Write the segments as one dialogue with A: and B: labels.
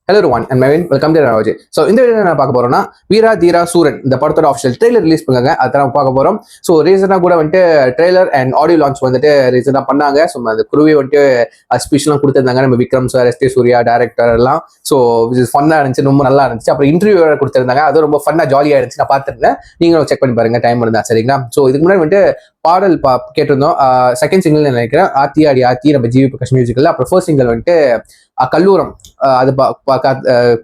A: Hello everyone, and Mavin, welcome to Ravaji. So இந்த video நான் பார்க்க போறோம்னா வீரா தீரா சூரன் இந்த படத்தோட ஆஃபிஷியல் ட்ரெய்லர் ரிலீஸ் பண்ணாங்க. அதான் பார்க்க போறோம். ஸோ ரீசனா கூட வந்துட்டு ட்ரெய்லர் அண்ட் ஆடியோ லான்ச் வந்துட்டு ரீசனா பண்ணாங்க. ஸோ அந்த குருவி வந்துட்டு ஸ்பீச்லாம் கொடுத்துருந்தாங்க. நம்ம Vikram sir, S D Surya director எல்லாம். ஸோ ஃபன்னா இருந்துச்சு, ரொம்ப நல்லா இருந்துச்சு. அப்புறம் இன்டர்வியூ கொடுத்துருந்தாங்க, அது ரொம்ப ஃபன்னா ஜாலியா இருந்துச்சு. நான் பார்த்துருந்தேன், நீங்களும் செக் பண்ணி பாருங்க டைம் இருந்தா. சரிங்களா? ஸோ இதுக்கு முன்னாடி வந்துட்டு பாடல் கேட்டிருந்தோம். செகண்ட் சிங்கிள் நினைக்கிறேன் ஆத்தி ஆடி ஆத்தி நம்ம ஜிவி பிரகாஷ் மியூசிக்கல். அப்புறம் ஃபர்ஸ்ட் சிங்கிள் வந்துட்டு கல்லூரம் அது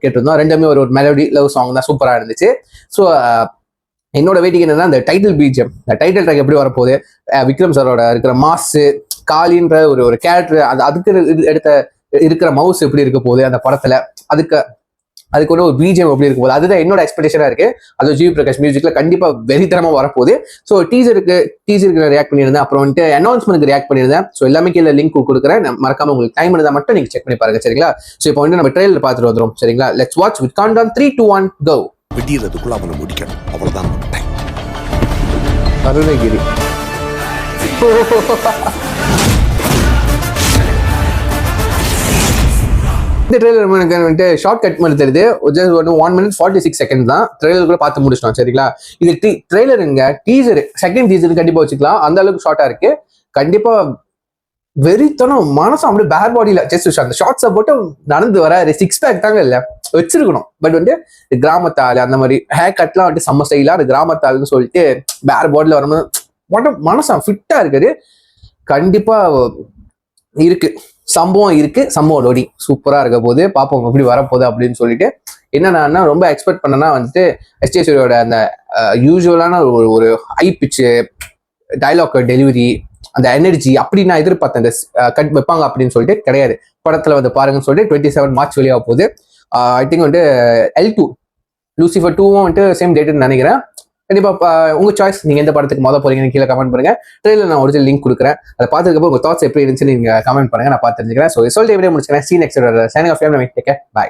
A: கேட்டிருந்தோம். ரெண்டுமே ஒரு மெலோடி லவ் சாங் தான், சூப்பரா இருந்துச்சு. ஸோ என்னோட வெயிட்டிங் என்னன்னா அந்த டைட்டில் பிஜிஎம், இந்த டைட்டில் ட்ராக் எப்படி வரப்போகுது, விக்ரம் சாரோட இருக்கிற மாசு காளின்ற ஒரு கேரக்டர், அதுக்கு எடுத்த இருக்கிற மவுஸ் எப்படி இருக்க போகுது அந்த படத்துல, அதுக்கு ஒரு பிஜிஎம் எப்படி இருக்கும் போது, அதுதான் என்னோட எக்ஸ்பெக்டேஷனா இருக்கு. அது ஜிவி பிரகாஷ் மியூசிக்ல கண்டிப்பா வெறித்தனமா வரப்போகுது. ஸோ டீசருக்கு ரியாக்ட் பண்ணியிருந்தேன், அப்புறம் வந்துட்டு அனௌன்ஸ்மெண்ட்க்கு ரியாக்ட் பண்ணியிருந்தேன். ஸோ எல்லாமே கீழே லிங்க் கொடுக்குறேன், மறக்காம உங்களுக்கு டைம் இருந்தால் மட்டும் நீங்க செக் பண்ணி பாருங்க. சரிங்களா? ஸோ இப்போ வந்து நம்ம ட்ரெயிலர் பார்த்துட்டு வந்துடும். சரிங்களா? Let's watch with countdown 3, 2, 1 go.
B: விடியறதுக்குள்ள அவனை முடிக்கணும், அவ்வளவுதான்.
A: அருணகிரி இந்த ட்ரெயிலர் எனக்கு வந்துட்டு ஷார்ட் கட் மாதிரி தெரியுது. ஜஸ்ட் 1 minute 46 seconds தான் ட்ரெயிலர் கூட பார்த்து முடிச்சிட்டோம். சரிங்களா? இது ட்ரெயிலருங்க, டீசர், செகண்ட் டீசர் கண்டிப்பா வச்சுக்கலாம், அந்த அளவுக்கு ஷார்ட்டா இருக்கு. கண்டிப்பா வெறித்தனம் மனசு அப்படியே பேர் பாடியில ஜஸ்ட் அந்த ஷார்ட்ஸை போட்டு நடந்து வர 6 பேக் தாங்க இல்ல வச்சிருக்கணும். பட் வந்து கிராமத்தாள் அந்த மாதிரி ஹேர் கட்லாம் வந்துட்டு செம்ம ஸ்டைலா அந்த கிராமத்தாள்னு சொல்லிட்டு பேர் பாடியில வரும்போது மனசு ஃபிட்டா இருக்குது. கண்டிப்பா இருக்கு, சம்பவம் இருக்கு, சம்பவம் லோடி சூப்பரா இருக்க போது, பார்ப்போம் எப்படி வரப்போகுது அப்படின்னு சொல்லிட்டு. என்னன்னா ரொம்ப எக்ஸ்பெக்ட் பண்ணனா வந்துட்டு எஸ்.ஜே. சூர்யாவோட அந்த யூஸ்வலான ஒரு ஹை பிச்சு டைலாக் டெலிவரி, அந்த எனர்ஜி அப்படி நான் எதிர்பார்த்தேன். இந்த கட் வைப்பாங்க அப்படின்னு சொல்லிட்டு கிடையாது. படத்துல வந்து பாருங்கன்னு சொல்லிட்டு 27 March வெளியாக போகுது. ஐ திங்க் வந்துட்டு L2 லூசிஃபர் 2வும் வந்துட்டு சேம் டேட்டுன்னு நினைக்கிறேன். கண்டிப்பா உங்க சாய்ஸ், நீங்க எந்த படத்துக்கு போறீங்கன்னு கீழே கமெண்ட் பண்ணுங்க. ட்ரெயிலர் நான் ஒரிஜினல் லிங்க் கொடுக்குறேன், அதை பார்த்துக்கப்போ உங்க தாட்ஸ் எப்படி இருந்துச்சு நீங்க கமெண்ட் பண்ணுங்க, நான் பார்த்து தெரிஞ்சுக்கிறேன். ஸோ சொல்லிட்டு வீடியோ முடிச்சுக்கிறேன். See next. Signing off. Take care, by.